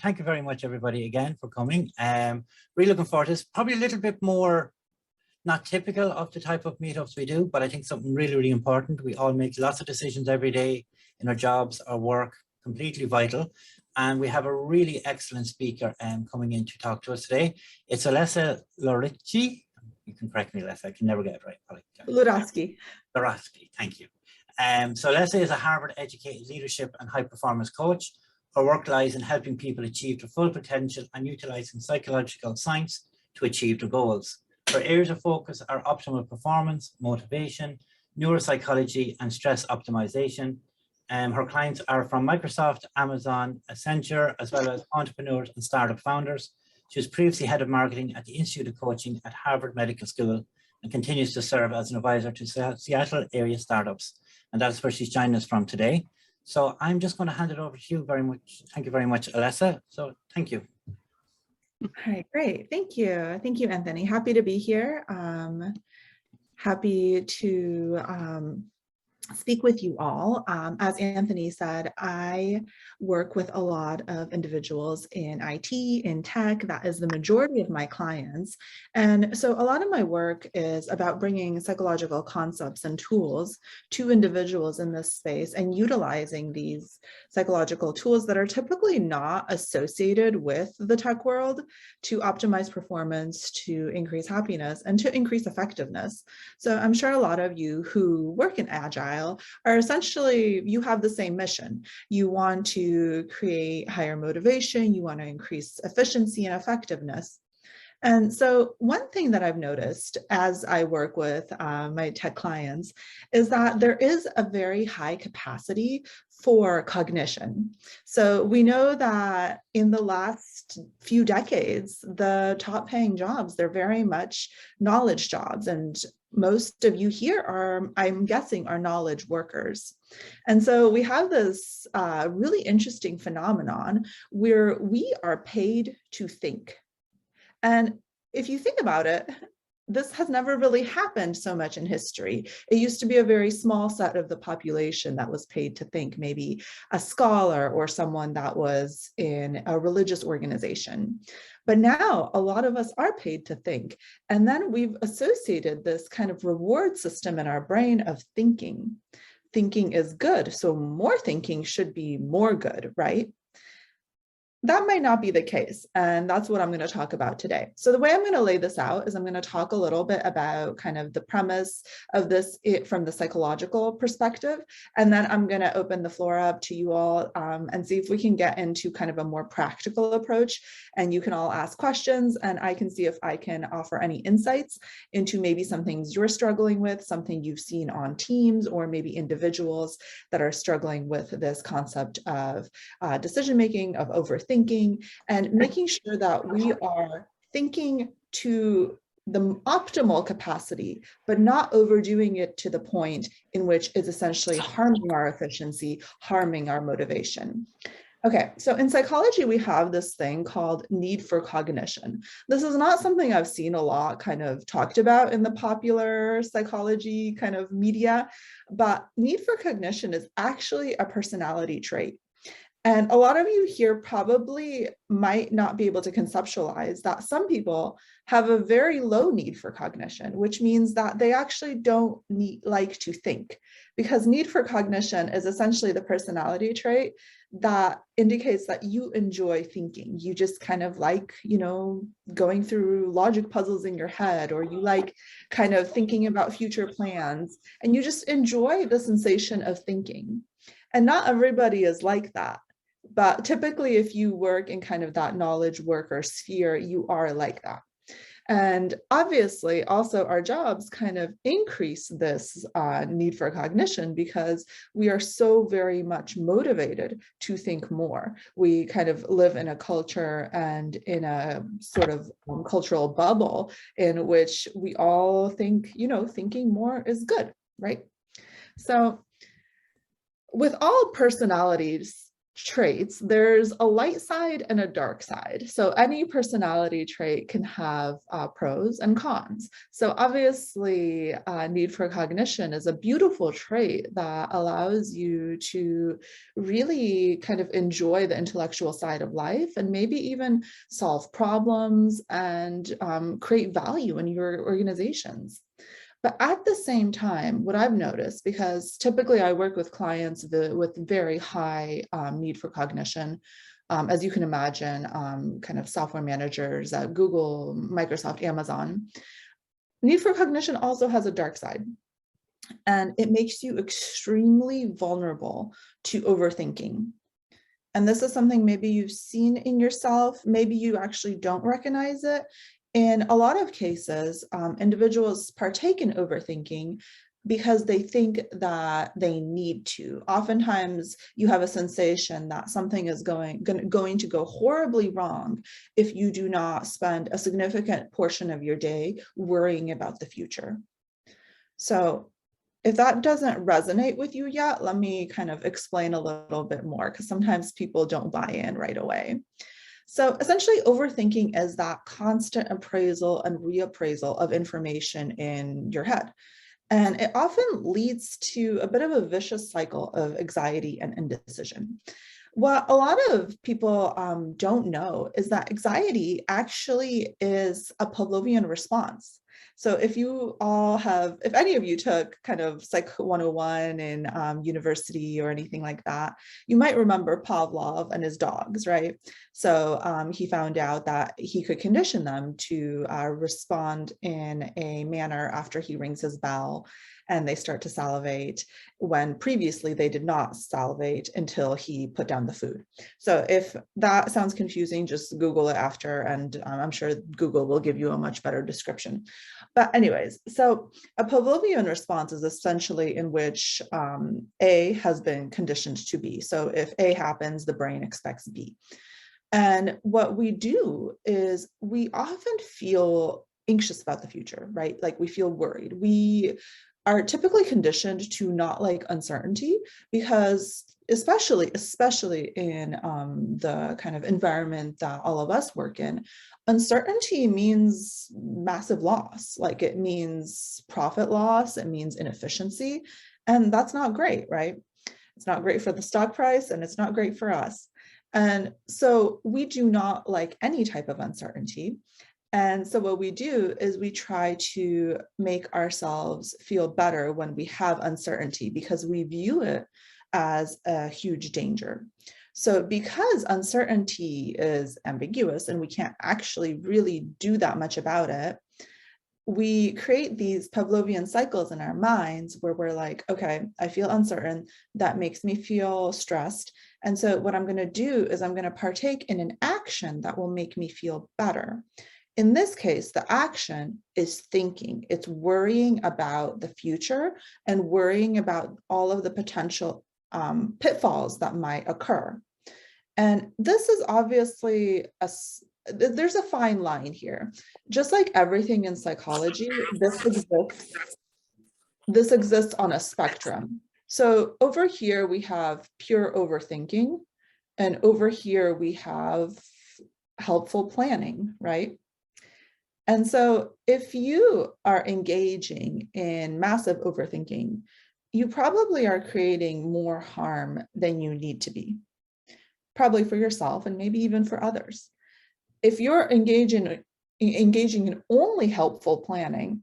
thank you very much, everybody, again for coming. Really looking forward to this. Probably a little bit more not typical of the type of meetups we do, but I think something really, really important. We all make lots of decisions every day in our jobs, our work, completely vital. And we have a really excellent speaker coming in to talk to us today. It's Olesya Luraschi. You can correct me, Olesya, I can never get it right. Luraschi. Luraschi, thank you. So Olesya is a Harvard-educated leadership and high-performance coach. Her work lies in helping people achieve their full potential and utilizing psychological science to achieve their goals. Her areas of focus are optimal performance, motivation, neuropsychology, and stress optimization. Her clients are from Microsoft, Amazon, Accenture, as well as entrepreneurs and startup founders. She was previously head of marketing at the Institute of Coaching at Harvard Medical School and continues to serve as an advisor to Seattle area startups. And that's where she's joining us from today. So I'm just going to hand it over to you very much. Thank you very much, Olesya. So thank you. All right, great. Thank you. Thank you, Anthony. Happy to be here. Happy to speak with you all. As Anthony said, I work with a lot of individuals in IT, in tech. That is the majority of my clients. And so a lot of my work is about bringing psychological concepts and tools to individuals in this space and utilizing these psychological tools that are typically not associated with the tech world to optimize performance, to increase happiness, and to increase effectiveness. So I'm sure a lot of you who work in Agile are essentially, you have the same mission. You want to create higher motivation, you want to increase efficiency and effectiveness. And so one thing that I've noticed as I work with my tech clients is that there is a very high capacity for cognition. So we know that in the last few decades, the top paying jobs, they're very much knowledge jobs. And most of you here are, I'm guessing, are knowledge workers. And so we have this really interesting phenomenon where we are paid to think. And if you think about it, this has never really happened so much in history. It used to be a very small set of the population that was paid to think, maybe a scholar or someone that was in a religious organization. But now a lot of us are paid to think. And then we've associated this kind of reward system in our brain of thinking. Thinking is good, so more thinking should be more good, right? That might not be the case, and that's what I'm going to talk about today. So the way I'm going to lay this out is I'm going to talk a little bit about kind of the premise of this from the psychological perspective, and then I'm going to open the floor up to you all and see if we can get into kind of a more practical approach, and you can all ask questions, and I can see if I can offer any insights into maybe some things you're struggling with, something you've seen on teams, or maybe individuals that are struggling with this concept of decision-making, of overthinking, and making sure that we are thinking to the optimal capacity, but not overdoing it to the point in which it's essentially harming our efficiency, harming our motivation. Okay, so in psychology, we have this thing called need for cognition. This is not something I've seen a lot kind of talked about in the popular psychology kind of media, but need for cognition is actually a personality trait. And a lot of you here probably might not be able to conceptualize that some people have a very low need for cognition, which means that they actually don't like to think, because need for cognition is essentially the personality trait that indicates that you enjoy thinking. You just kind of like, you know, going through logic puzzles in your head, or you like kind of thinking about future plans, and you just enjoy the sensation of thinking. And not everybody is like that. But typically, if you work in kind of that knowledge worker sphere, you are like that. And obviously, also our jobs kind of increase this need for cognition, because we are so very much motivated to think more. We kind of live in a culture and in a sort of cultural bubble in which we all think, you know, thinking more is good, right? So with all personalities traits, there's a light side and a dark side. So any personality trait can have pros and cons. So obviously, need for cognition is a beautiful trait that allows you to really kind of enjoy the intellectual side of life and maybe even solve problems and create value in your organizations. But at the same time, what I've noticed, because typically I work with clients with very high need for cognition, as you can imagine, kind of software managers at Google, Microsoft, Amazon, need for cognition also has a dark side. And it makes you extremely vulnerable to overthinking. And this is something maybe you've seen in yourself, maybe you actually don't recognize it. In a lot of cases, individuals partake in overthinking because they think that they need to. Oftentimes, you have a sensation that something is going to go horribly wrong if you do not spend a significant portion of your day worrying about the future. So if that doesn't resonate with you yet, let me kind of explain a little bit more, because sometimes people don't buy in right away. So essentially, overthinking is that constant appraisal and reappraisal of information in your head. And it often leads to a bit of a vicious cycle of anxiety and indecision. What a lot of people don't know is that anxiety actually is a Pavlovian response. So if any of you took kind of Psych 101 in university or anything like that, you might remember Pavlov and his dogs, right? So he found out that he could condition them to respond in a manner after he rings his bell, and they start to salivate when previously they did not salivate until he put down the food. So if that sounds confusing, just Google it after, and I'm sure Google will give you a much better description. But anyways, so a Pavlovian response is essentially in which A has been conditioned to B. So if A happens, the brain expects B. And what we do is we often feel anxious about the future, right? Like we feel worried. We are typically conditioned to not like uncertainty, because especially in the kind of environment that all of us work in, uncertainty means massive loss. Like it means profit loss, it means inefficiency, and that's not great, right? It's not great for the stock price, and it's not great for us. And so we do not like any type of uncertainty. And so what we do is we try to make ourselves feel better when we have uncertainty, because we view it as a huge danger. So because uncertainty is ambiguous and we can't actually really do that much about it, we create these Pavlovian cycles in our minds where we're like, okay, I feel uncertain. That makes me feel stressed. And so what I'm going to do is I'm going to partake in an action that will make me feel better. In this case, the action is thinking. It's worrying about the future and worrying about all of the potential pitfalls that might occur. And this is obviously there's a fine line here. Just like everything in psychology, this exists on a spectrum. So over here we have pure overthinking, and over here we have helpful planning, right? And so if you are engaging in massive overthinking, you probably are creating more harm than you need to be, probably for yourself and maybe even for others. If you're engaging in only helpful planning,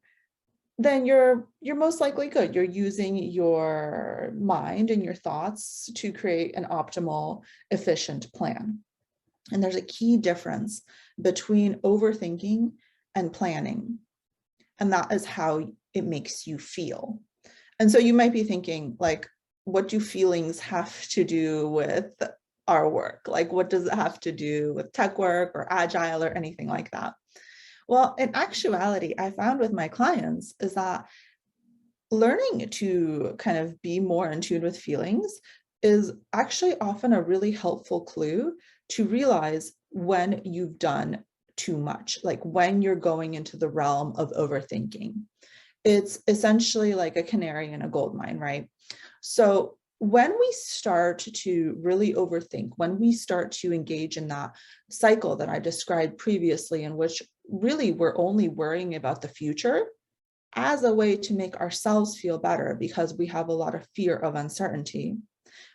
then you're most likely good. You're using your mind and your thoughts to create an optimal, efficient plan. And there's a key difference between overthinking and planning, and that is how it makes you feel. And so you might be thinking, like, what do feelings have to do with our work? Like, what does it have to do with tech work or agile or anything like that? Well, in actuality, I found with my clients is that learning to kind of be more in tune with feelings is actually often a really helpful clue to realize when you've done too much, like when you're going into the realm of overthinking. It's essentially like a canary in a gold mine, right? So when we start to really overthink, when we start to engage in that cycle that I described previously, in which really we're only worrying about the future as a way to make ourselves feel better because we have a lot of fear of uncertainty.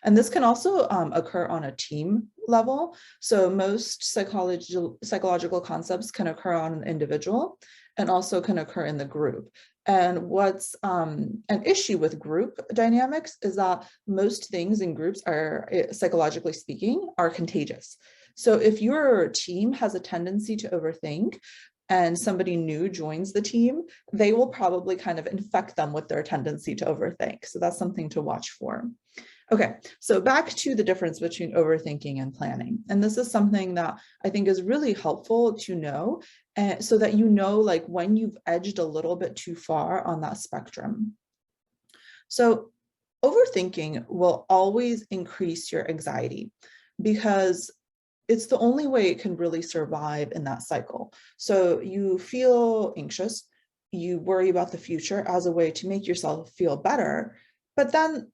And this can also occur on a team level. So most psychological concepts can occur on an individual and also can occur in the group. And what's an issue with group dynamics is that most things in groups are, psychologically speaking, are contagious. So if your team has a tendency to overthink, and somebody new joins the team, they will probably kind of infect them with their tendency to overthink. So that's something to watch for. Okay, so back to the difference between overthinking and planning. And this is something that I think is really helpful to know, so that you know, like, when you've edged a little bit too far on that spectrum. So overthinking will always increase your anxiety because it's the only way it can really survive in that cycle. So you feel anxious, you worry about the future as a way to make yourself feel better, but then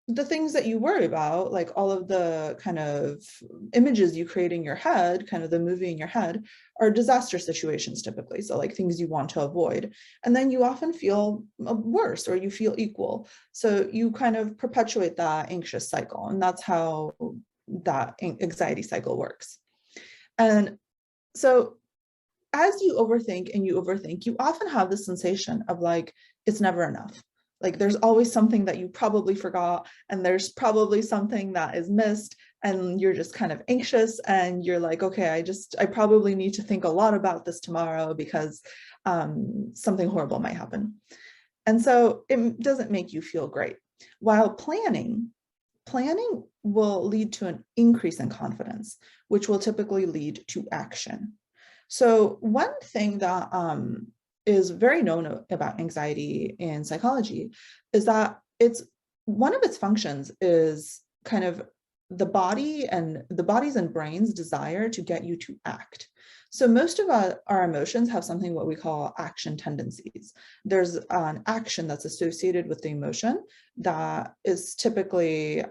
the things that you worry about, like all of the kind of images you create in your head, kind of the movie in your head, are disaster situations typically. So like things you want to avoid. And then you often feel worse or you feel equal. So you kind of perpetuate that anxious cycle. And that's how that anxiety cycle works. And so as you overthink and you overthink, you often have this sensation of like, it's never enough. Like there's always something that you probably forgot, and there's probably something that is missed, and you're just kind of anxious and you're like, okay, I probably need to think a lot about this tomorrow because something horrible might happen. And so it doesn't make you feel great. While planning will lead to an increase in confidence, which will typically lead to action. So one thing that is very known about anxiety in psychology is that one of its functions is kind of the body's and brain's desire to get you to act. So most of our emotions have something what we call action tendencies. There's an action that's associated with the emotion that is typically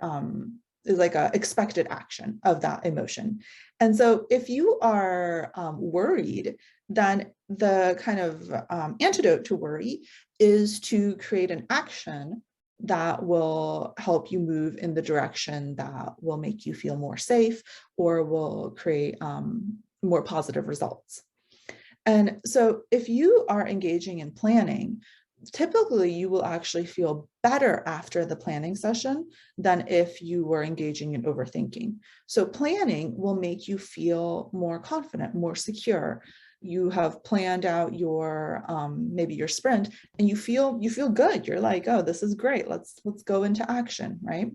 is like an expected action of that emotion. And so if you are worried, then the kind of antidote to worry is to create an action that will help you move in the direction that will make you feel more safe or will create more positive results. And so if you are engaging in planning, typically you will actually feel better after the planning session than if you were engaging in overthinking. So planning will make you feel more confident, more secure. You have planned out your maybe your sprint, and you feel good. You're like, oh, this is great. Let's go into action, right?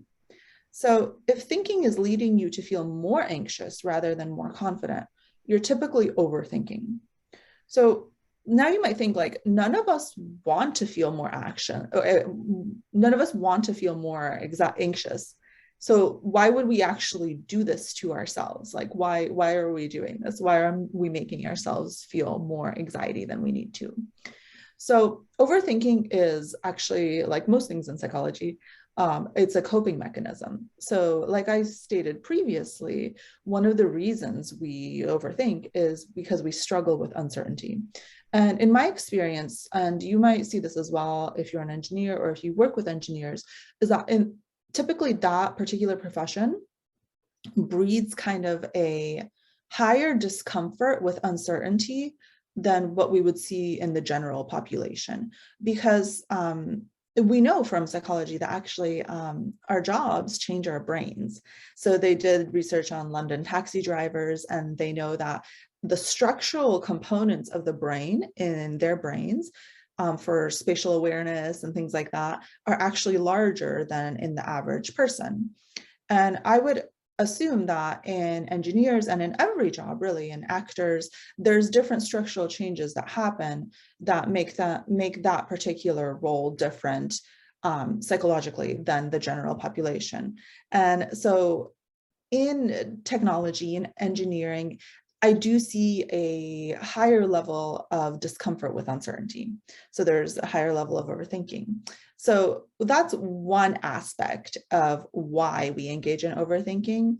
So if thinking is leading you to feel more anxious rather than more confident, you're typically overthinking. So now you might think like, none of us want to feel more action. None of us want to feel more anxious. So why would we actually do this to ourselves? Like, why are we doing this? Why are we making ourselves feel more anxiety than we need to? So overthinking is actually, like most things in psychology, it's a coping mechanism. So like I stated previously, one of the reasons we overthink is because we struggle with uncertainty. And in my experience, and you might see this as well if you're an engineer or if you work with engineers, is that typically that particular profession breeds kind of a higher discomfort with uncertainty than what we would see in the general population, because we know from psychology that actually our jobs change our brains. So they did research on London taxi drivers, and they know that the structural components of the brain in their brains for spatial awareness and things like that are actually larger than in the average person. And I would assume that in engineers and in every job, really, in actors, there's different structural changes that happen that make that particular role different psychologically than the general population. And so in technology and engineering, I do see a higher level of discomfort with uncertainty. So there's a higher level of overthinking. So that's one aspect of why we engage in overthinking.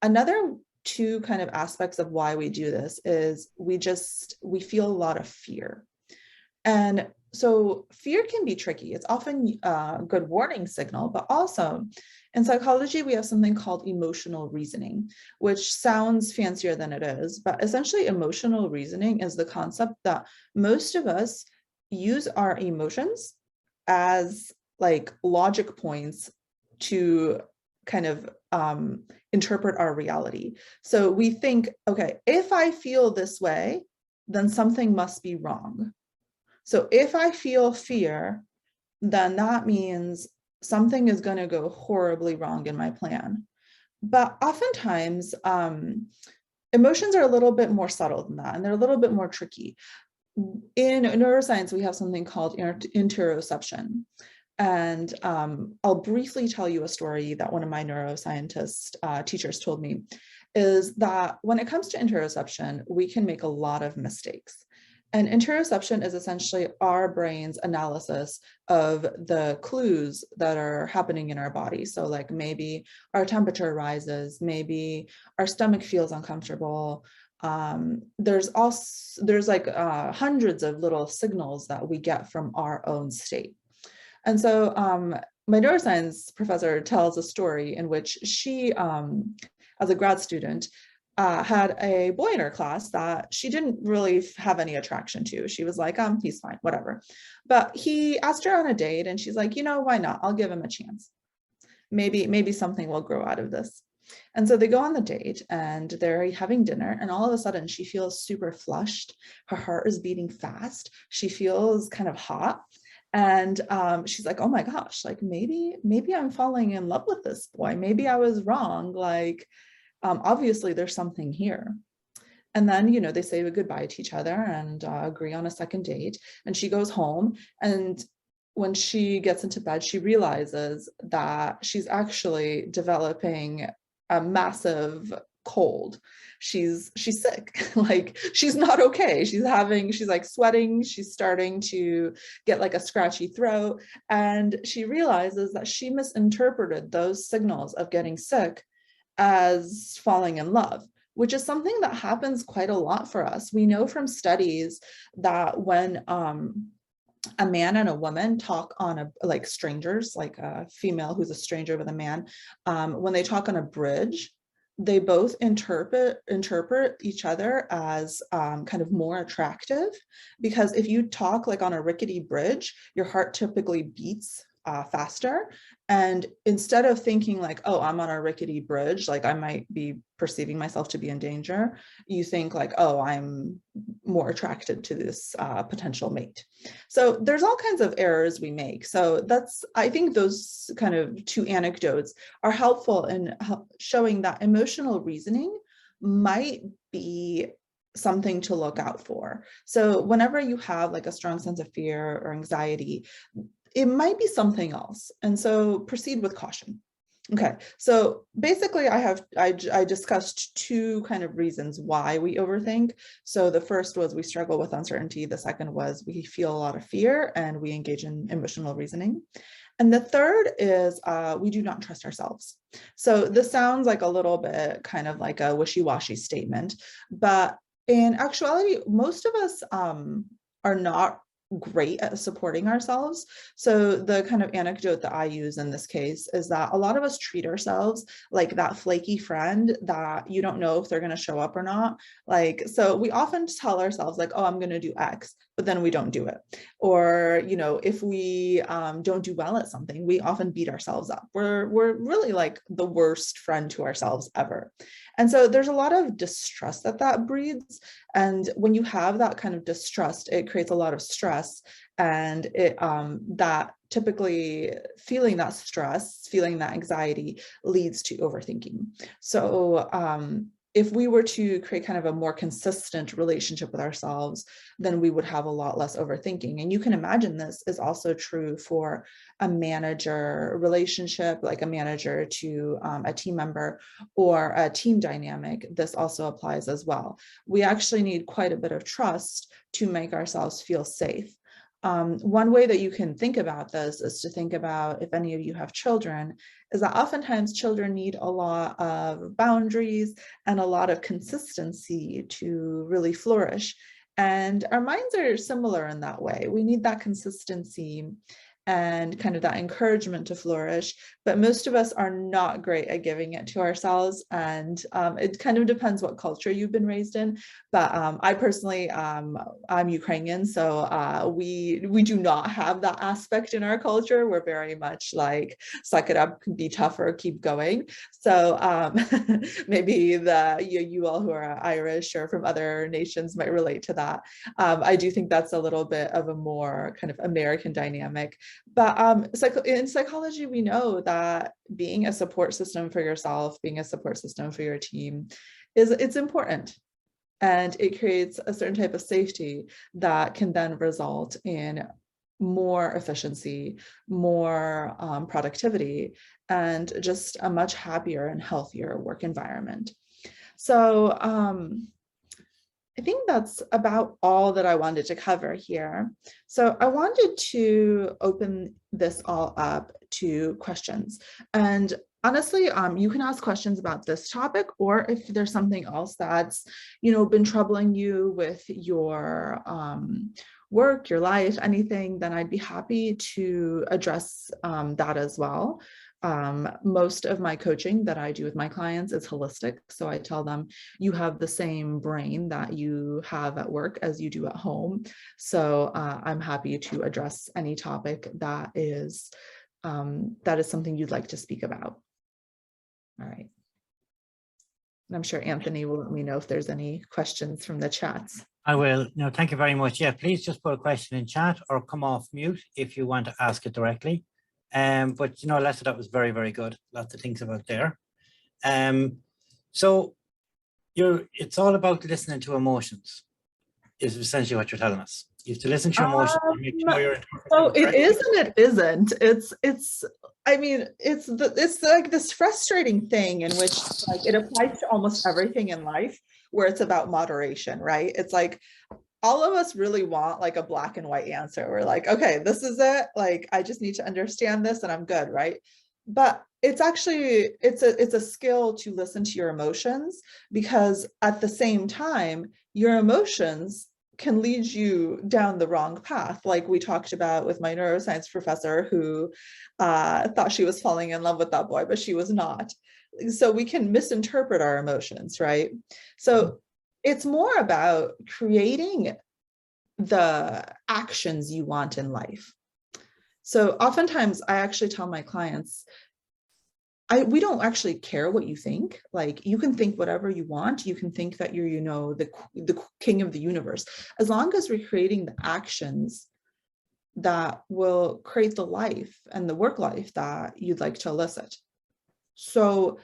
Another two kind of aspects of why we do this is we feel a lot of fear. And so fear can be tricky. It's often a good warning signal, but also in psychology, we have something called emotional reasoning, which sounds fancier than it is. But essentially, emotional reasoning is the concept that most of us use our emotions as like logic points to kind of interpret our reality. So we think, okay, if I feel this way, then something must be wrong. So if I feel fear, then that means something is going to go horribly wrong in my plan. But oftentimes, emotions are a little bit more subtle than that, and they're a little bit more tricky. In neuroscience, we have something called interoception. And I'll briefly tell you a story that one of my neuroscientist teachers told me, is that when it comes to interoception, we can make a lot of mistakes. And interoception is essentially our brain's analysis of the clues that are happening in our body. So like maybe our temperature rises, maybe our stomach feels uncomfortable. There's like hundreds of little signals that we get from our own state. And so my neuroscience professor tells a story in which she, as a grad student, had a boy in her class that she didn't really have any attraction to. She was like, he's fine, whatever. But he asked her on a date and she's like, why not? I'll give him a chance. Maybe something will grow out of this. And so they go on the date and they're having dinner, and all of a sudden she feels super flushed. Her heart is beating fast. She feels kind of hot. And she's like, oh my gosh, like maybe I'm falling in love with this boy. Maybe I was wrong. Like, obviously there's something here. And then, they say goodbye to each other and agree on a second date. And she goes home, and when she gets into bed, she realizes that she's actually developing a massive cold. She's sick. Like, she's not okay. She's like sweating. She's starting to get like a scratchy throat. And she realizes that she misinterpreted those signals of getting sick as falling in love, which is something that happens quite a lot for us. We know from studies that when a man and a woman talk on like strangers, like a female who's a stranger with a man, when they talk on a bridge, they both interpret each other as kind of more attractive, because if you talk like on a rickety bridge, your heart typically beats faster. And instead of thinking like, oh, I'm on a rickety bridge, like I might be perceiving myself to be in danger, you think like, oh, I'm more attracted to this potential mate. So there's all kinds of errors we make. So I think those kind of two anecdotes are helpful in showing that emotional reasoning might be something to look out for. So whenever you have like a strong sense of fear or anxiety, it might be something else. And so proceed with caution. Okay, so basically I discussed two kind of reasons why we overthink. So the first was we struggle with uncertainty. The second was we feel a lot of fear and we engage in emotional reasoning. And the third is we do not trust ourselves. So this sounds like a little bit kind of like a wishy-washy statement, but in actuality, most of us are not great at supporting ourselves. So the kind of anecdote that I use in this case is that a lot of us treat ourselves like that flaky friend that you don't know if they're going to show up or not. Like, so we often tell ourselves like, oh, I'm going to do X, but then we don't do it. Or, if we don't do well at something, we often beat ourselves up. We're really like the worst friend to ourselves ever. And so there's a lot of distrust that breeds. And when you have that kind of distrust, it creates a lot of stress. And that typically feeling that stress, feeling that anxiety leads to overthinking. So if we were to create kind of a more consistent relationship with ourselves, then we would have a lot less overthinking. And you can imagine this is also true for a manager relationship, like a manager to a team member or a team dynamic. This also applies as well. We actually need quite a bit of trust to make ourselves feel safe. One way that you can think about this is to think about, if any of you have children, is that oftentimes children need a lot of boundaries and a lot of consistency to really flourish. And our minds are similar in that way. We need that consistency and kind of that encouragement to flourish, but most of us are not great at giving it to ourselves. And it kind of depends what culture you've been raised in. But I personally, I'm Ukrainian, so we do not have that aspect in our culture. We're very much like, suck it up, be tougher, keep going. So maybe you all who are Irish or from other nations might relate to that. I do think that's a little bit of a more kind of American dynamic. But in psychology, we know that being a support system for yourself, being a support system for your team, it's important. And it creates a certain type of safety that can then result in more efficiency, more productivity, and just a much happier and healthier work environment. So I think that's about all that I wanted to cover here. So I wanted to open this all up to questions. And honestly, you can ask questions about this topic, or if there's something else that's, been troubling you with your work, your life, anything, then I'd be happy to address that as well. Most of my coaching that I do with my clients is holistic. So I tell them, you have the same brain that you have at work as you do at home. So I'm happy to address any topic that is something you'd like to speak about. All right. And I'm sure Anthony will let me know if there's any questions from the chats. I will. No, thank you very much. Yeah, please just put a question in chat or come off mute if you want to ask it directly. But Olesya, that was very, very good. Lots of things about there. So it's all about listening to emotions, is essentially what you're telling us. You have to listen to your emotions and make sure you're interpreting. So it is and it isn't. It's like this frustrating thing in which like it applies to almost everything in life where it's about moderation, right? It's like all of us really want like a black and white answer. We're like, okay, this is it. Like, I just need to understand this and I'm good, right? But it's actually, it's a skill to listen to your emotions, because at the same time, your emotions can lead you down the wrong path. Like we talked about with my neuroscience professor who thought she was falling in love with that boy, but she was not. So we can misinterpret our emotions, right? So it's more about creating the actions you want in life. So oftentimes I actually tell my clients, we don't actually care what you think. Like, you can think whatever you want. You can think that you're, the king of the universe, as long as we're creating the actions that will create the life and the work life that you'd like to elicit. So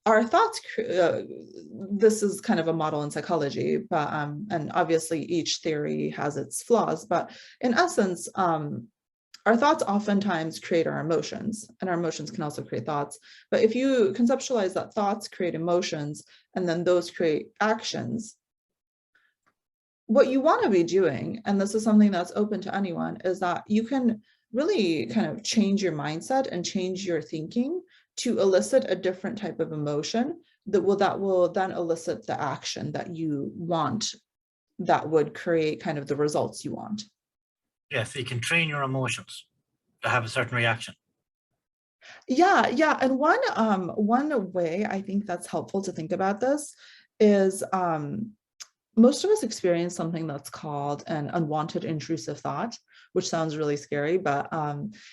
our thoughts, this is kind of a model in psychology, but and obviously each theory has its flaws, but in essence, our thoughts oftentimes create our emotions, and our emotions can also create thoughts. But if you conceptualize that thoughts create emotions, and then those create actions, what you want to be doing, and this is something that's open to anyone, is that you can really kind of change your mindset and change your thinking to elicit a different type of emotion that will then elicit the action that you want, that would create kind of the results you want. Yes, you can train your emotions to have a certain reaction. Yeah. And one way I think that's helpful to think about this is most of us experience something that's called an unwanted intrusive thought, which sounds really scary. But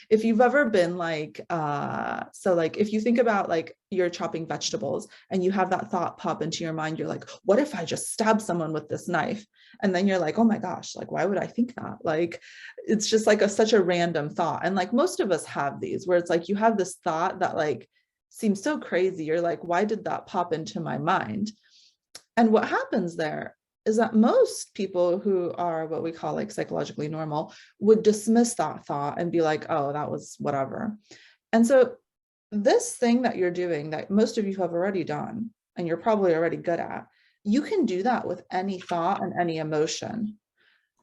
if you've ever been like, so like if you think about like you're chopping vegetables and you have that thought pop into your mind, you're like, what if I just stab someone with this knife? And then you're like, oh my gosh, like, why would I think that? Like, it's just like such a random thought. And like most of us have these where it's like you have this thought that like seems so crazy. You're like, why did that pop into my mind? And what happens there is that most people who are what we call like psychologically normal would dismiss that thought and be like, oh, that was whatever. And so this thing that you're doing that most of you have already done, and you're probably already good at, you can do that with any thought and any emotion.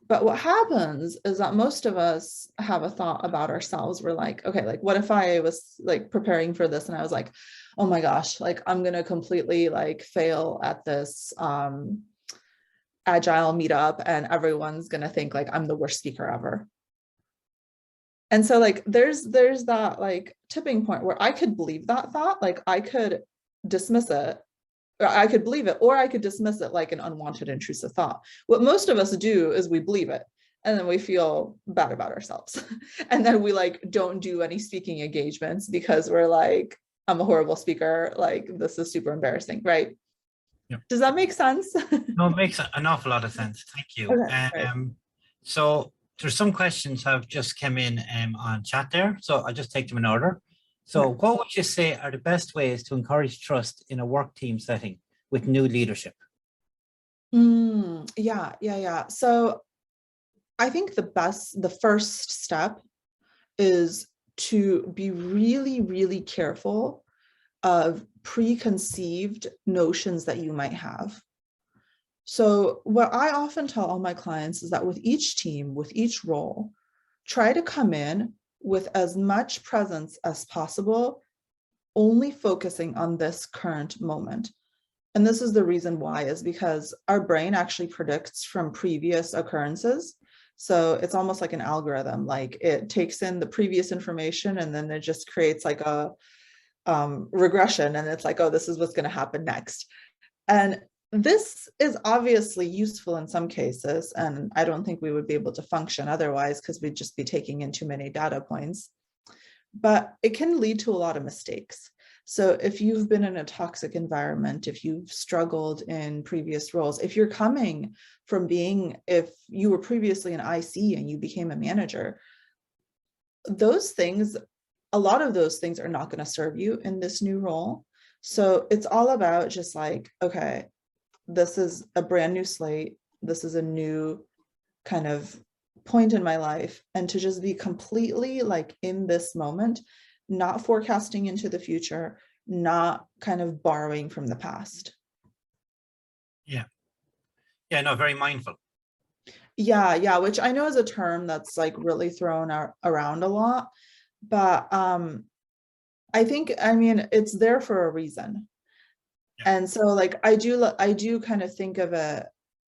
But what happens is that most of us have a thought about ourselves. We're like, okay, like what if I was like preparing for this and I was like, oh my gosh, like I'm going to completely like fail at this agile meetup and everyone's going to think like I'm the worst speaker ever. And so like there's that like tipping point where I could believe that thought, like I could dismiss it, or I could believe it, or I could dismiss it like an unwanted intrusive thought. What most of us do is we believe it and then we feel bad about ourselves. And then we like don't do any speaking engagements because we're like, I'm a horrible speaker, like this is super embarrassing, right? Yep. Does that make sense? No, it makes an awful lot of sense. Thank you. Okay, right. So there's some questions have just come in on chat there, so I'll just take them in order. So what would you say are the best ways to encourage trust in a work team setting with new leadership? Yeah. So I think the first step is to be really, really careful of preconceived notions that you might have. So what I often tell all my clients is that with each team, with each role, try to come in with as much presence as possible, only focusing on this current moment. And this is the reason why, is because our brain actually predicts from previous occurrences. So it's almost like an algorithm, like it takes in the previous information and then it just creates like a regression. And it's like, oh, this is what's going to happen next. And this is obviously useful in some cases, and I don't think we would be able to function otherwise because we'd just be taking in too many data points. But it can lead to a lot of mistakes. So if you've been in a toxic environment, if you've struggled in previous roles, if you're coming from if you were previously an IC and you became a manager, those things, a lot of those things are not going to serve you in this new role. So it's all about just like, okay, this is a brand new slate. This is a new kind of point in my life, and to just be completely like in this moment, not forecasting into the future, not kind of borrowing from the past. Yeah, no, very mindful. Yeah, which I know is a term that's like really thrown around a lot, but I think, I mean, it's there for a reason. Yeah. And so like I do kind of think of it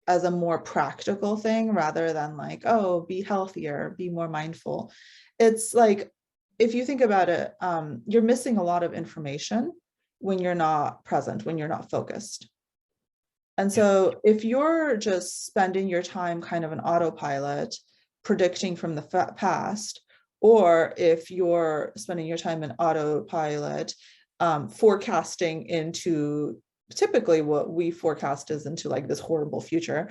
as a more practical thing rather than like, oh, be healthier, be more mindful. It's like, if you think about it, you're missing a lot of information when you're not present, when you're not focused. And so if you're just spending your time kind of an autopilot, predicting from the past, or if you're spending your time in autopilot, forecasting into, typically what we forecast is into like this horrible future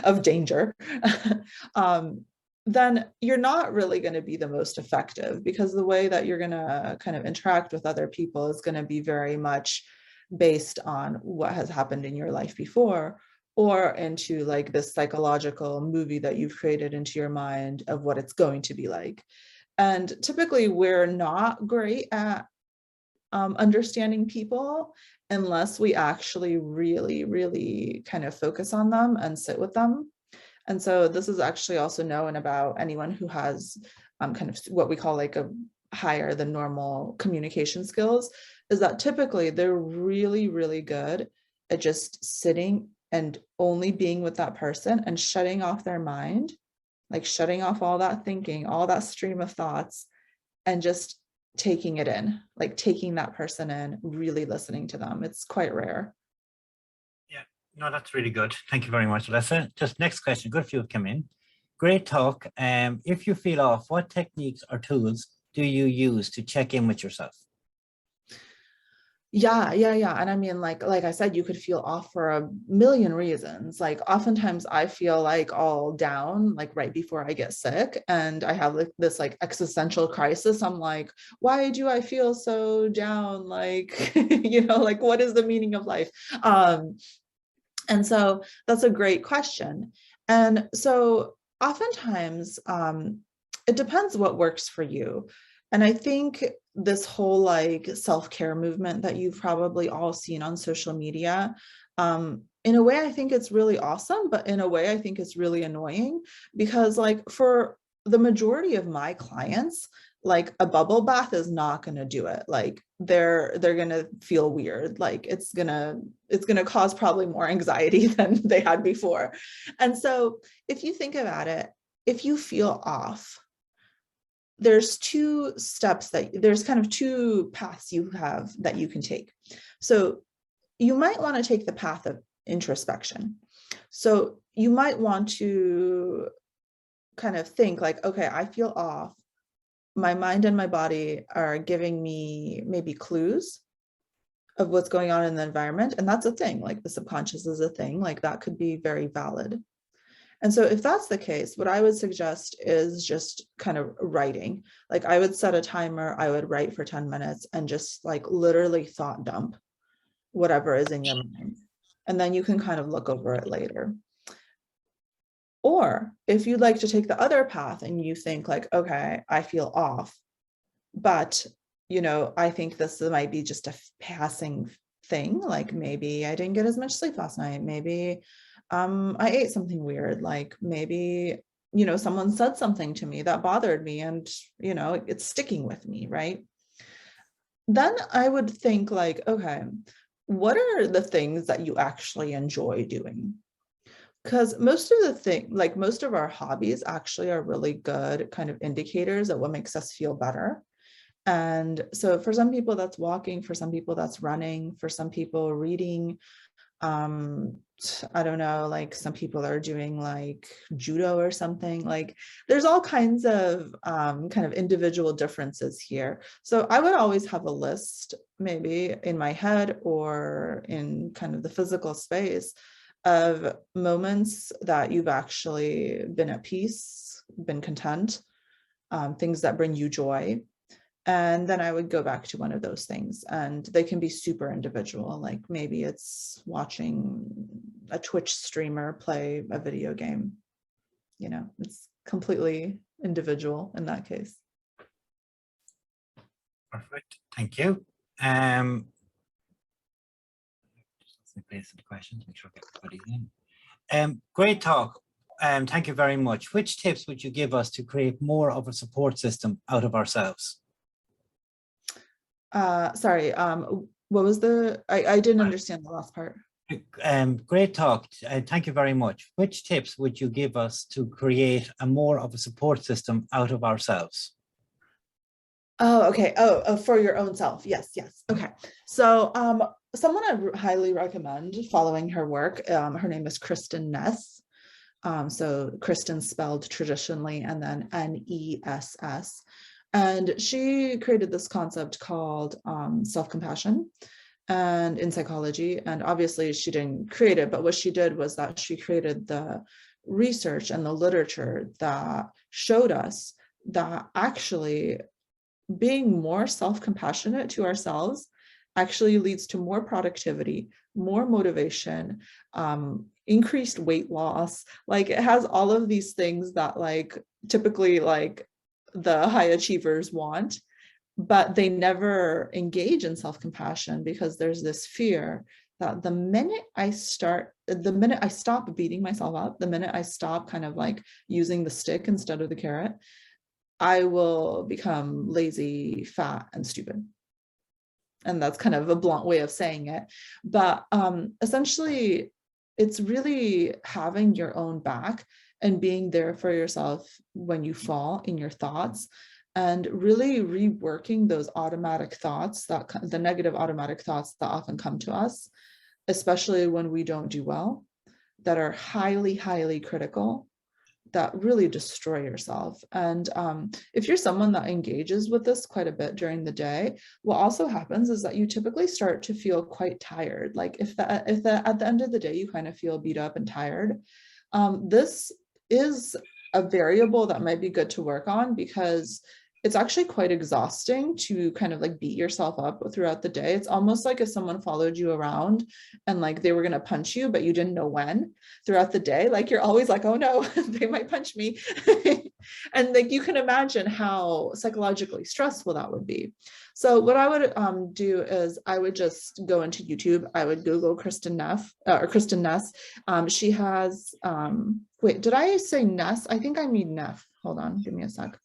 of danger, then you're not really going to be the most effective, because the way that you're going to kind of interact with other people is going to be very much based on what has happened in your life before, or into like this psychological movie that you've created into your mind of what it's going to be like. And typically we're not great at understanding people unless we actually really, really kind of focus on them and sit with them. And so this is actually also known about anyone who has kind of what we call like a higher than normal communication skills, is that typically they're really, really good at just sitting and only being with that person and shutting off their mind, like shutting off all that thinking, all that stream of thoughts, and just taking it in, like taking that person in, really listening to them. It's quite rare. Yeah, no, that's really good. Thank you very much, Olesya. Just next question, good few have come in. Great talk. If you feel off, what techniques or tools do you use to check in with yourself? Yeah. And I mean, like I said, you could feel off for a million reasons. Like oftentimes I feel like all down, like right before I get sick, and I have like this like existential crisis. I'm like, why do I feel so down? Like, like what is the meaning of life? And so that's a great question. And so oftentimes, it depends what works for you. And I think this whole like self-care movement that you've probably all seen on social media, in a way, I think it's really awesome, but in a way, I think it's really annoying because like for the majority of my clients, like a bubble bath is not going to do it. Like they're going to feel weird. Like it's going to cause probably more anxiety than they had before. And so if you think about it, if you feel off, there's there's kind of two paths you have that you can take. So you might want to take the path of introspection. So you might want to kind of think like, okay, I feel off. My mind and my body are giving me maybe clues of what's going on in the environment. And that's a thing, like the subconscious is a thing, like that could be very valid. And so if that's the case, what I would suggest is just kind of writing. Like I would set a timer, I would write for 10 minutes and just like literally thought dump whatever is in your mind. And then you can kind of look over it later. Or if you'd like to take the other path and you think like, okay, I feel off, but I think this might be just a passing thing. Like maybe I didn't get as much sleep last night. Maybe I ate something weird. Like maybe, someone said something to me that bothered me and, it's sticking with me, right? Then I would think like, okay, what are the things that you actually enjoy doing? Because most of our hobbies actually are really good kind of indicators of what makes us feel better. And so for some people that's walking, for some people that's running, for some people reading. I don't know, like some people are doing like judo or something. Like there's all kinds of kind of individual differences here. So I would always have a list maybe in my head or in kind of the physical space of moments that you've actually been at peace, been content, things that bring you joy. And then I would go back to one of those things, and they can be super individual. Like maybe it's watching a Twitch streamer play a video game. It's completely individual in that case. Perfect. Thank you. Place the questions, make sure I get everybody in. Great talk. Thank you very much. Which tips would you give us to create more of a support system out of ourselves? Sorry, what was I didn't understand the last part. Great talk. Thank you very much. Which tips would you give us to create a more of a support system out of ourselves? Oh, okay. Oh, for your own self. Yes. Okay. So someone I highly recommend following her work, her name is Kristen Ness. So Kristen spelled traditionally and then Ness. And she created this concept called self-compassion and in psychology. And obviously she didn't create it, but what she did was that she created the research and the literature that showed us that actually being more self-compassionate to ourselves actually leads to more productivity, more motivation, increased weight loss. Like it has all of these things that like typically like the high achievers want, but they never engage in self-compassion because there's this fear that the minute I stop beating myself up, the minute I stop kind of like using the stick instead of the carrot, I will become lazy, fat, and stupid. And that's kind of a blunt way of saying it. But essentially, it's really having your own back and being there for yourself when you fall in your thoughts, and really reworking those automatic thoughts, the negative automatic thoughts that often come to us, especially when we don't do well, that are highly, highly critical, that really destroy yourself. And if you're someone that engages with this quite a bit during the day, what also happens is that you typically start to feel quite tired. Like if at the end of the day, you kind of feel beat up and tired, this is a variable that might be good to work on, because it's actually quite exhausting to kind of like beat yourself up throughout the day. It's almost like if someone followed you around and like they were going to punch you, but you didn't know when throughout the day. Like you're always like, oh no, they might punch me. And like you can imagine how psychologically stressful that would be. So what I would do is I would just go into YouTube. I would Google Kristen Neff or Kristen Ness. She has, wait, did I say Ness? I think I mean Neff. Hold on, give me a sec.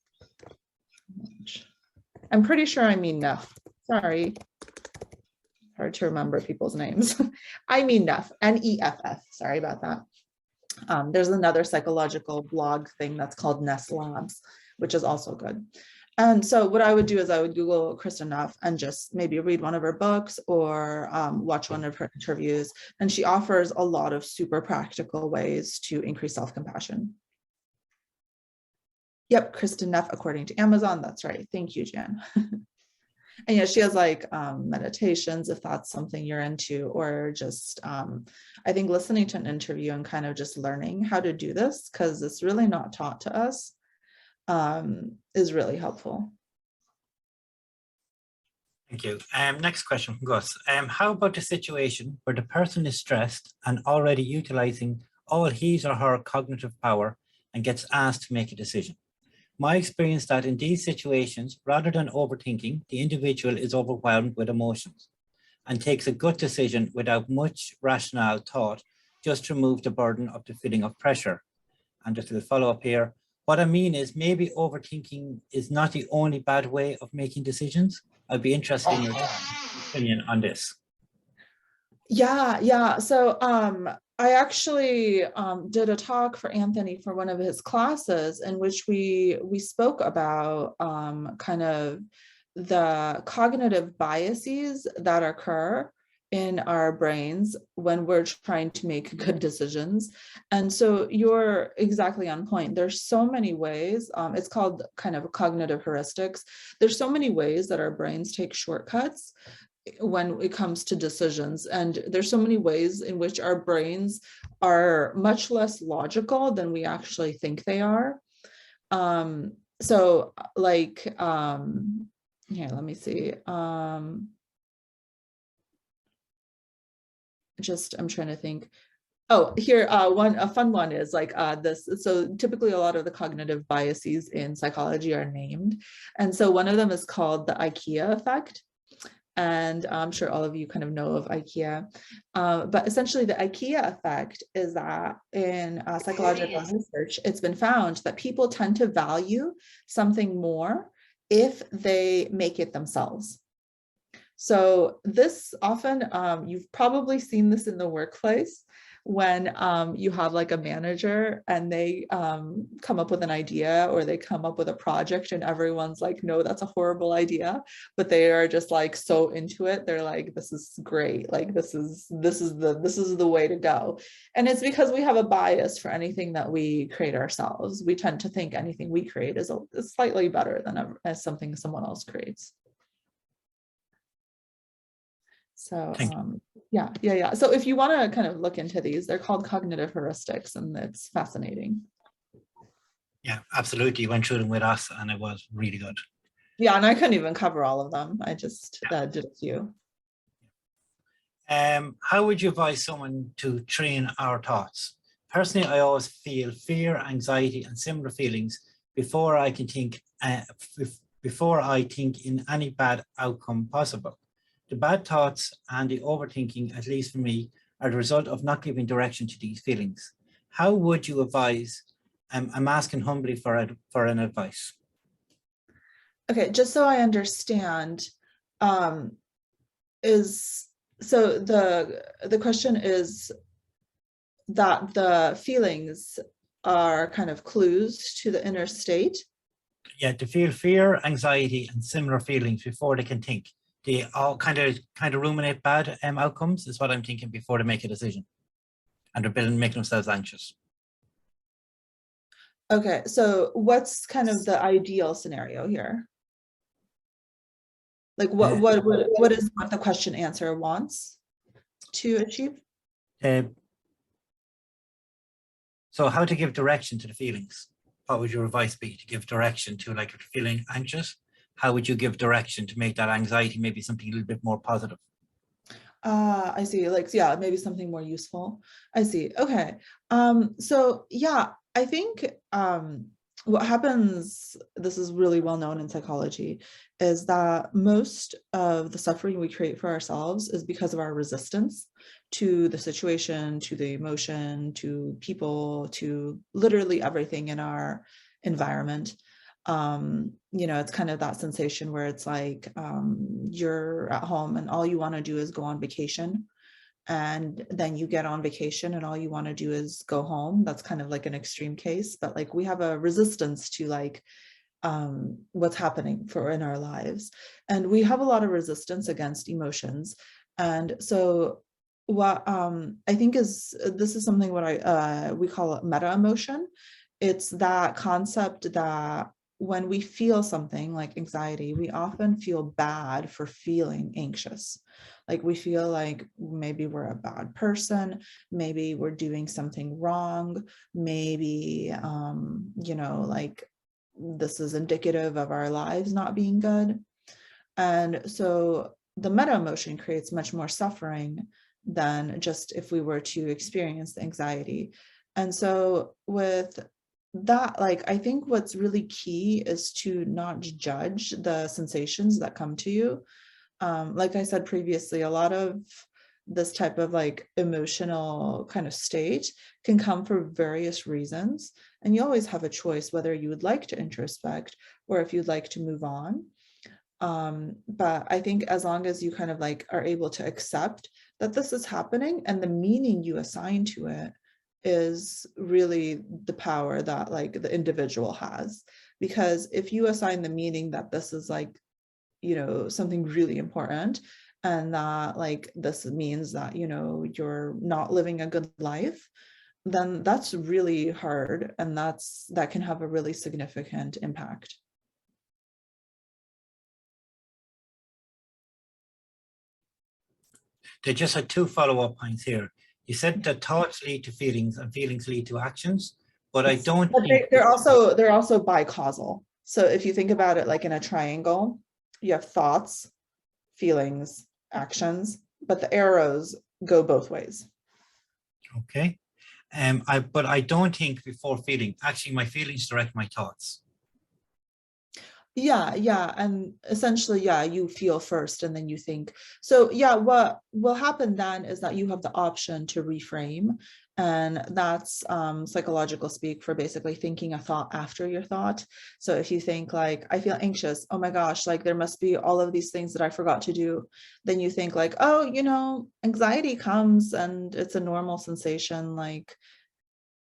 I'm pretty sure I mean Neff. Sorry. Hard to remember people's names. I mean Neff, N-E-F-F. Sorry about that. There's another psychological blog thing that's called Ness Labs, which is also good. And so what I would do is I would Google Kristen Neff and just maybe read one of her books or watch one of her interviews. And she offers a lot of super practical ways to increase self-compassion. Yep, Kristen Neff, according to Amazon. That's right. Thank you, Jan. And yeah, she has like meditations, if that's something you're into, or just, I think listening to an interview and kind of just learning how to do this, because it's really not taught to us, is really helpful. Thank you. Next question from Gus. How about the situation where the person is stressed and already utilizing all his or her cognitive power and gets asked to make a decision? My experience that in these situations, rather than overthinking, the individual is overwhelmed with emotions and takes a gut decision without much rational thought, just to remove the burden of the feeling of pressure. And just a follow up here, what I mean is maybe overthinking is not the only bad way of making decisions. I'd be interested in your opinion on this. Yeah. So I actually did a talk for Anthony for one of his classes in which we spoke about kind of the cognitive biases that occur in our brains when we're trying to make good decisions. And so you're exactly on point. There's so many ways, it's called kind of cognitive heuristics. There's so many ways that our brains take shortcuts when it comes to decisions. And there's so many ways in which our brains are much less logical than we actually think they are. So like, here, let me see. I'm trying to think. Oh, here, a fun one is like this. So typically a lot of the cognitive biases in psychology are named. And so one of them is called the IKEA effect. And I'm sure all of you kind of know of IKEA. But essentially the IKEA effect is that in psychological research, it's been found that people tend to value something more if they make it themselves. So this often, you've probably seen this in the workplace when you have like a manager and they come up with an idea or they come up with a project and everyone's like, no, that's a horrible idea, but they are just like so into it. They're like, this is great. Like this is the way to go. And it's because we have a bias for anything that we create ourselves. We tend to think anything we create is slightly better than as something someone else creates. So yeah. So if you want to kind of look into these, they're called cognitive heuristics, and it's fascinating. Yeah, absolutely. You went through them with us and it was really good. Yeah, and I couldn't even cover all of them. I just did a few. How would you advise someone to train our thoughts? Personally, I always feel fear, anxiety, and similar feelings before I can think, before I think in any bad outcome possible. The bad thoughts and the overthinking, at least for me, are the result of not giving direction to these feelings. How would you advise? I'm asking humbly for an advice. Okay, just so I understand, the question is that the feelings are kind of clues to the inner state? Yeah, to feel fear, anxiety, and similar feelings before they can think. They all kind of ruminate bad outcomes is what I'm thinking before they make a decision, and they're making themselves anxious. Okay, so what's kind of the ideal scenario here? Like what is what the question answer wants to achieve? Uh, so how to give direction to the feelings? What would your advice be to give direction to, like, if you're feeling anxious, how would you give direction to make that anxiety maybe something a little bit more positive? I see. Like, yeah, maybe something more useful. I see. Okay. So yeah, I think what happens, this is really well known in psychology, is that most of the suffering we create for ourselves is because of our resistance to the situation, to the emotion, to people, to literally everything in our environment. It's kind of that sensation where it's like you're at home and all you want to do is go on vacation, and then you get on vacation and all you want to do is go home. That's kind of like an extreme case, but like we have a resistance to like what's happening for in our lives, and we have a lot of resistance against emotions. And so what I think is, this is something what we call it meta emotion. It's that concept that when we feel something like anxiety, we often feel bad for feeling anxious. Like we feel like maybe we're a bad person, maybe we're doing something wrong, maybe like this is indicative of our lives not being good. And so the meta emotion creates much more suffering than just if we were to experience the anxiety. And so with that, like, I think what's really key is to not judge the sensations that come to you. Like I said previously, a lot of this type of like emotional kind of state can come for various reasons. And you always have a choice whether you would like to introspect or if you'd like to move on. But I think as long as you kind of like are able to accept that this is happening and the meaning you assign to it is really the power that like the individual has. Because if you assign the meaning that this is like, something really important, and that like this means that, you're not living a good life, then that's really hard, and that can have a really significant impact. They just had two follow-up points here. You said that thoughts lead to feelings and feelings lead to actions, but I don't But think they're also bicausal. So if you think about it like in a triangle, you have thoughts, feelings, actions, but the arrows go both ways. okay. But I don't think before feeling. Actually, my feelings direct my thoughts. Yeah, and essentially, yeah, you feel first and then you think. So yeah, what will happen then is that you have the option to reframe, and that's psychological speak for basically thinking a thought after your thought. So if you think like, I feel anxious, oh my gosh, like there must be all of these things that I forgot to do, then you think like, oh, anxiety comes and it's a normal sensation, like,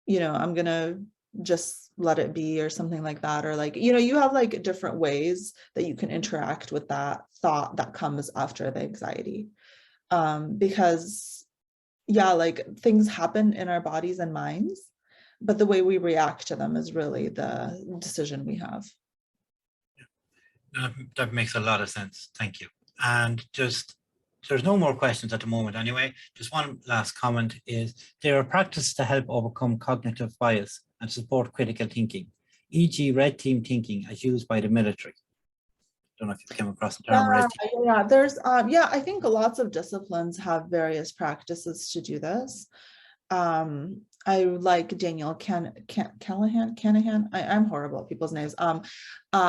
I'm gonna just let it be or something like that. Or like, you have like different ways that you can interact with that thought that comes after the anxiety. Because yeah, like things happen in our bodies and minds, but the way we react to them is really the decision we have. That makes a lot of sense. Thank you. And just, there's no more questions at the moment anyway. Just one last comment is, there are practices to help overcome cognitive bias and support critical thinking, e.g. red team thinking as used by the military. Don't know if you came across the term red team. Yeah, there's I think lots of disciplines have various practices to do this. I like Daniel Canahan. I'm horrible at people's names.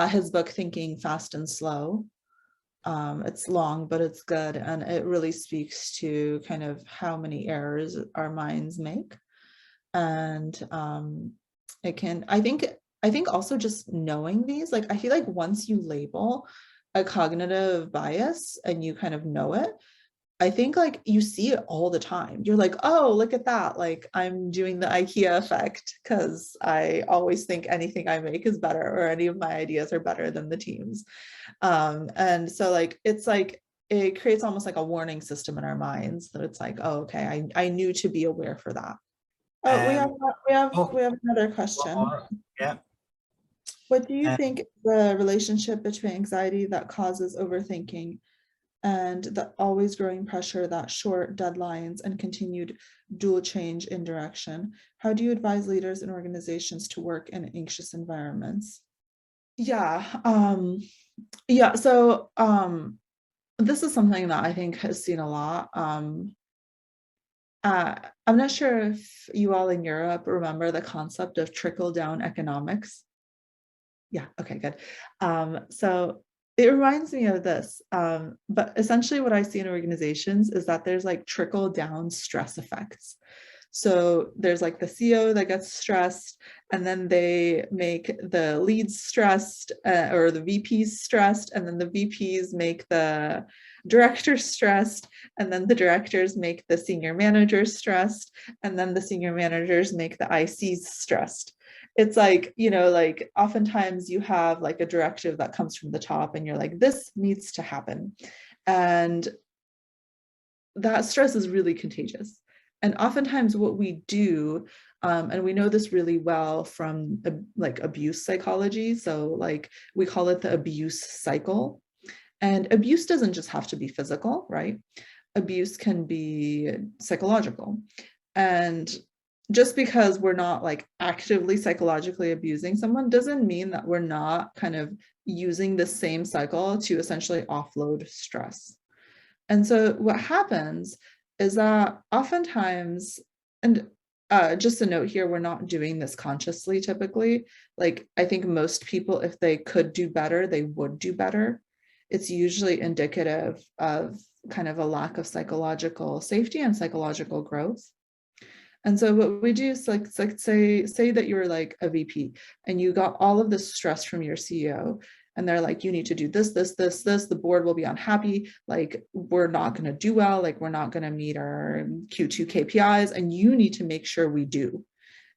His book Thinking Fast and Slow. It's long, but it's good, and it really speaks to kind of how many errors our minds make. And it can, I think also just knowing these, like I feel like once you label a cognitive bias and you kind of know it, I think like you see it all the time. You're like, oh, look at that. Like I'm doing the IKEA effect because I always think anything I make is better or any of my ideas are better than the team's. And so like, it's like, it creates almost like a warning system in our minds that it's like, oh, okay, I knew to be aware for that. Oh, we have Oh, another question. What do you think the relationship between anxiety that causes overthinking and the always growing pressure, that short deadlines and continued dual change in direction? How do you advise leaders and organizations to work in anxious environments? Yeah, so this is something that I think has seen a lot. I'm not sure if you all in Europe remember the concept of trickle-down economics. Yeah, okay, good. So it reminds me of this, but essentially what I see in organizations is that there's like trickle-down stress effects. So there's like the CEO that gets stressed, and then they make the leads stressed, or the VPs stressed, and then the VPs make the directors stressed, and then the directors make the senior managers stressed, and then the senior managers make the ICs stressed. It's like, like oftentimes you have like a directive that comes from the top and you're like, this needs to happen. And that stress is really contagious. And oftentimes what we do, and we know this really well from like abuse psychology. So like we call it the abuse cycle. And abuse doesn't just have to be physical, right? Abuse can be psychological. And just because we're not like actively psychologically abusing someone doesn't mean that we're not kind of using the same cycle to essentially offload stress. And so what happens is that oftentimes, and just a note here, we're not doing this consciously typically. Like I think most people, if they could do better, they would do better. It's usually indicative of kind of a lack of psychological safety and psychological growth. And so what we do is like say that you're like a VP and you got all of this stress from your CEO, and they're like, you need to do this, the board will be unhappy, like we're not going to do well, like we're not going to meet our Q2 KPIs, and you need to make sure we do.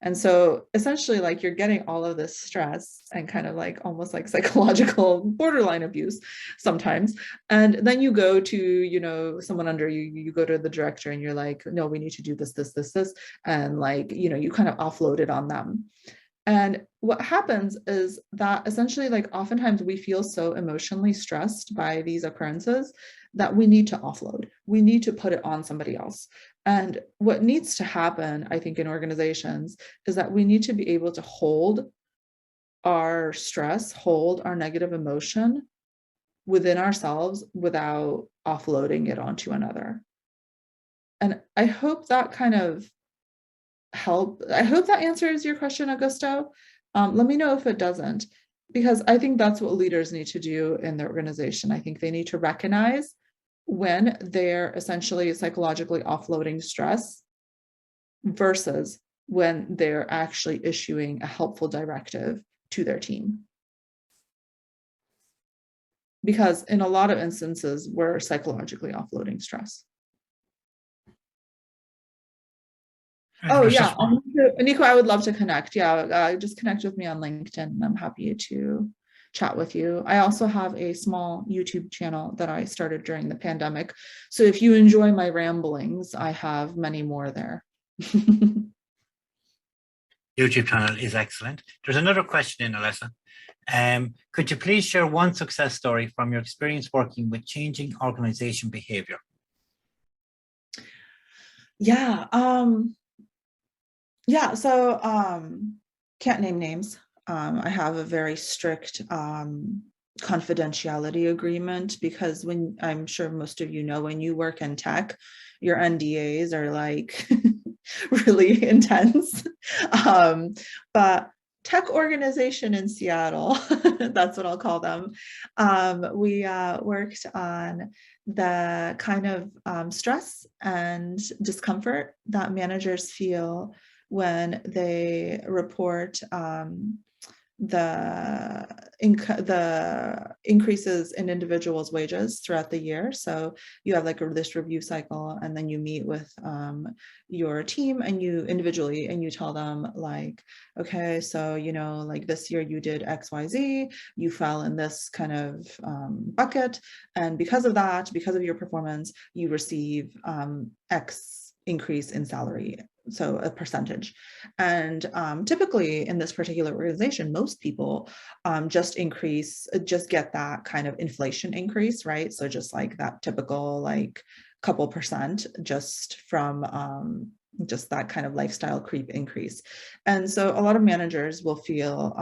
And so essentially like you're getting all of this stress and kind of like almost like psychological borderline abuse sometimes. And then you go to, someone under you, you go to the director and you're like, no, we need to do this. And like, you kind of offload it on them. And what happens is that essentially like oftentimes we feel so emotionally stressed by these occurrences that we need to offload. We need to put it on somebody else. And what needs to happen, I think, in organizations is that we need to be able to hold our stress, hold our negative emotion within ourselves without offloading it onto another. And I hope that kind of I hope that answers your question, Augusto. Let me know if it doesn't, because I think that's what leaders need to do in their organization. I think they need to recognize when they're essentially psychologically offloading stress versus when they're actually issuing a helpful directive to their team. Because in a lot of instances, we're psychologically offloading stress. Oh yeah, Nico, I would love to connect. Yeah, just connect with me on LinkedIn and I'm happy to chat with you. I also have a small YouTube channel that I started during the pandemic. So if you enjoy my ramblings, I have many more there. YouTube channel is excellent. There's another question in, Olesya. Could you please share one success story from your experience working with changing organization behavior? Yeah, can't name names. I have a very strict confidentiality agreement because I'm sure most of you know, when you work in tech, your NDAs are like really intense. But tech organization in Seattle, that's what I'll call them. We worked on the kind of stress and discomfort that managers feel when they report the increases in individuals' wages throughout the year. So you have like this review cycle, and then you meet with your team and you individually, and you tell them like, okay, so like this year you did XYZ, you fell in this kind of bucket, and because of that, because of your performance, you receive X increase in salary, so a percentage. And typically in this particular organization, most people just get that kind of inflation increase, right? So just like that typical like couple percent just from just that kind of lifestyle creep increase. And so a lot of managers will feel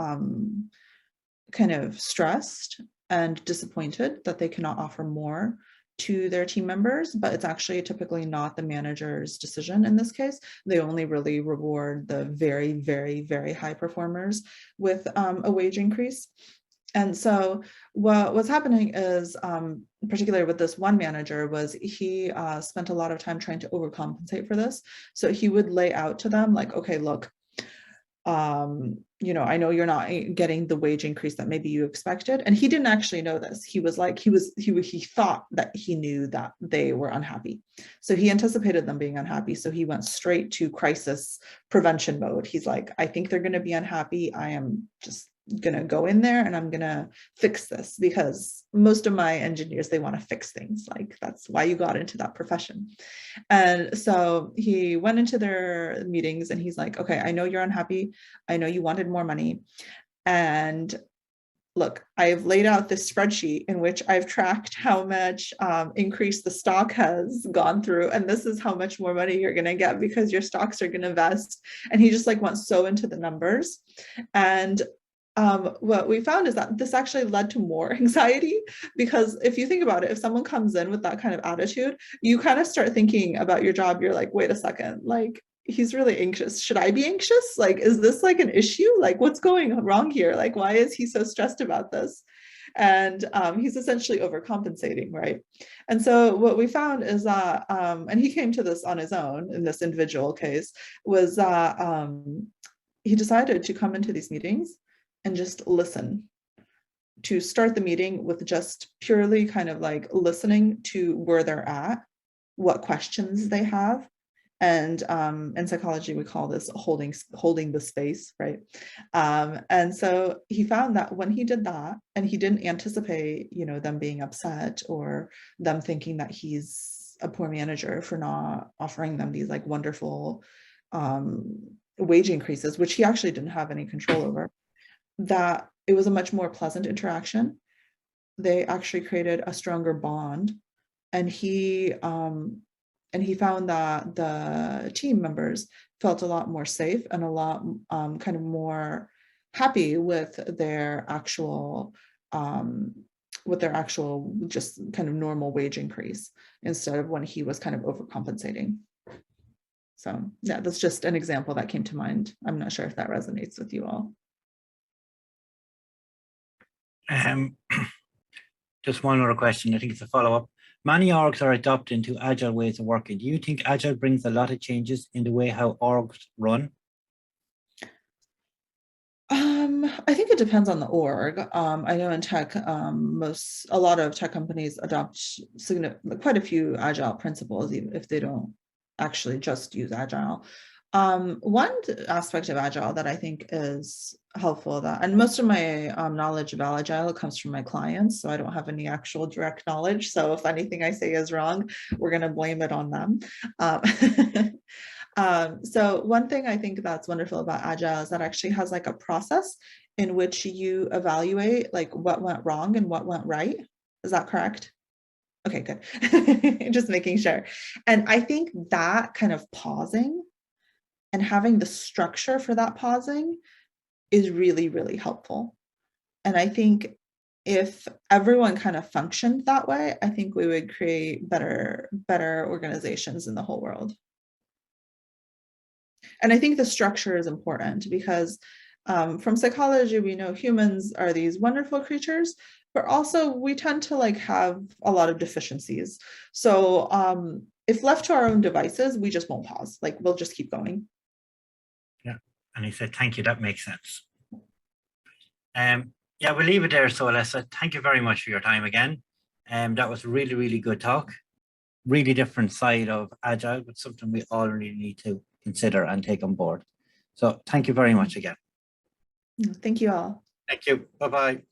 kind of stressed and disappointed that they cannot offer more to their team members, but it's actually typically not the manager's decision in this case. They only really reward the very, very, very high performers with a wage increase. And so what's happening is, particularly with this one manager, was he spent a lot of time trying to overcompensate for this. So he would lay out to them like, okay, look, you know, I know you're not getting the wage increase that maybe you expected. And he didn't actually know this. He was like, he thought that he knew that they were unhappy. So he anticipated them being unhappy. So he went straight to crisis prevention mode. He's like, I think they're going to be unhappy. I am just going to go in there and I'm going to fix this, because most of my engineers, they want to fix things. Like that's why you got into that profession. And so he went into their meetings and he's like, okay, I know you're unhappy. I know you wanted more money. And look, I've laid out this spreadsheet in which I've tracked how much increase the stock has gone through. And this is how much more money you're going to get because your stocks are going to vest. And he just like went so into the numbers. And what we found is that this actually led to more anxiety, because if you think about it, if someone comes in with that kind of attitude, you kind of start thinking about your job. You're like, wait a second, like he's really anxious. Should I be anxious? Like, is this like an issue? Like, what's going wrong here? Like, why is he so stressed about this? And he's essentially overcompensating, right? And so what we found is that, and he came to this on his own in this individual case, was that he decided to come into these meetings and just listen, to start the meeting with just purely kind of like listening to where they're at, what questions they have. And in psychology, we call this holding the space, right? And so he found that when he did that, and he didn't anticipate, you know, them being upset or them thinking that he's a poor manager for not offering them these like wonderful wage increases, which he actually didn't have any control over, that it was a much more pleasant interaction. They actually created a stronger bond, and he found that the team members felt a lot more safe and a lot kind of more happy with their actual just kind of normal wage increase, instead of when he was kind of overcompensating. So yeah, that's just an example that came to mind. I'm not sure if that resonates with you all. Just one other question. I think it's a follow-up. Many orgs are adopting to agile ways of working. Do you think agile brings a lot of changes in the way how orgs run? I think it depends on the org. I know in tech, a lot of tech companies adopt quite a few agile principles, even if they don't actually just use agile. One aspect of agile that I think is helpful, and most of my knowledge about agile comes from my clients, so I don't have any actual direct knowledge. So if anything I say is wrong, we're going to blame it on them. So one thing I think that's wonderful about agile is that it actually has like a process in which you evaluate like what went wrong and what went right. Is that correct? Okay, good. Just making sure. And I think that kind of pausing and having the structure for that pausing is really, really helpful. And I think if everyone kind of functioned that way, I think we would create better organizations in the whole world. And I think the structure is important because from psychology, we know humans are these wonderful creatures, but also we tend to like have a lot of deficiencies. So if left to our own devices, we just won't pause. Like we'll just keep going. Yeah, and he said, thank you, that makes sense. Yeah, we'll leave it there. So Olesya, thank you very much for your time again. That was really, really good talk. Really different side of agile, but something we all really need to consider and take on board. So thank you very much again. Thank you all. Thank you. Bye-bye.